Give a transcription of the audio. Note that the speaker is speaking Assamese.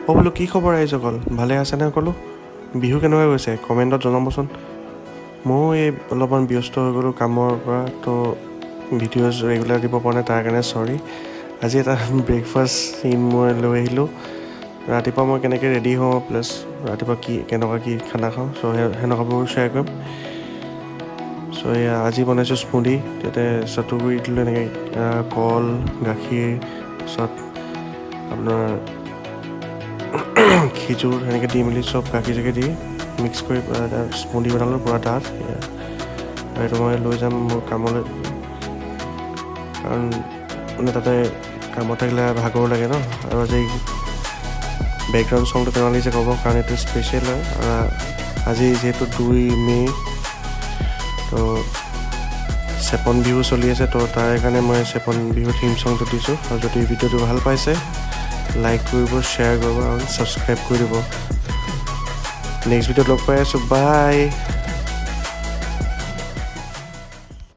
বোলো কি খবৰ আহিছে অকল ভালে আছেনে সকলো বিহু কেনেকুৱা গৈছে কমেণ্টত জনাবচোন ময়ো এই অলপমান ব্যস্ত হৈ গ'লোঁ কামৰ পৰা তো ভিডিঅ'জ ৰেগুলাৰ দিব পৰা নাই তাৰ কাৰণে চৰি আজি এটা ব্ৰেকফাষ্ট চিন মই লৈ আহিলোঁ ৰাতিপুৱা মই কেনেকৈ ৰেডি হওঁ প্লাছ ৰাতিপুৱা কেনেকুৱা কি খানা খাওঁ চ' সেনেকুৱাবোৰ শ্বেয়াৰ কৰিম চ' এয়া আজি বনাইছোঁ স্মুদি তাতে চাটুগুৰি দিলোঁ এনেকৈ কল গাখীৰ তাৰপিছত আপোনাৰ খিজুৰ সেনেকৈ দি মেলি চব গাখীৰ চাখীৰ দি মিক্স কৰি স্মুদি বনালোঁ পূৰা ডাঠ আৰু এইটো মই লৈ যাম মোৰ কামলৈ কাৰণ মানে তাতে কামত থাকিলে ভাগৰ লাগে ন আৰু আজি বেকগ্ৰাউণ্ড চংটো কেনেকুৱা লাগিছে ক'ব কাৰণ এইটো স্পেচিয়েল হয় আৰু আজি যিহেতু 2 মে তো চেপন বিহু চলি আছে তো তাৰে কাৰণে মই চেপন বিহু থিম চংটো দিছোঁ আৰু যদি ভিডিঅ'টো ভাল পাইছে লাইক কৰিব শ্বেয়াৰ কৰিব আৰু ছাবস্ক্ৰাইব কৰি দিব নেক্সট ভিডিঅ'ত লগ পাই আছোঁ বাই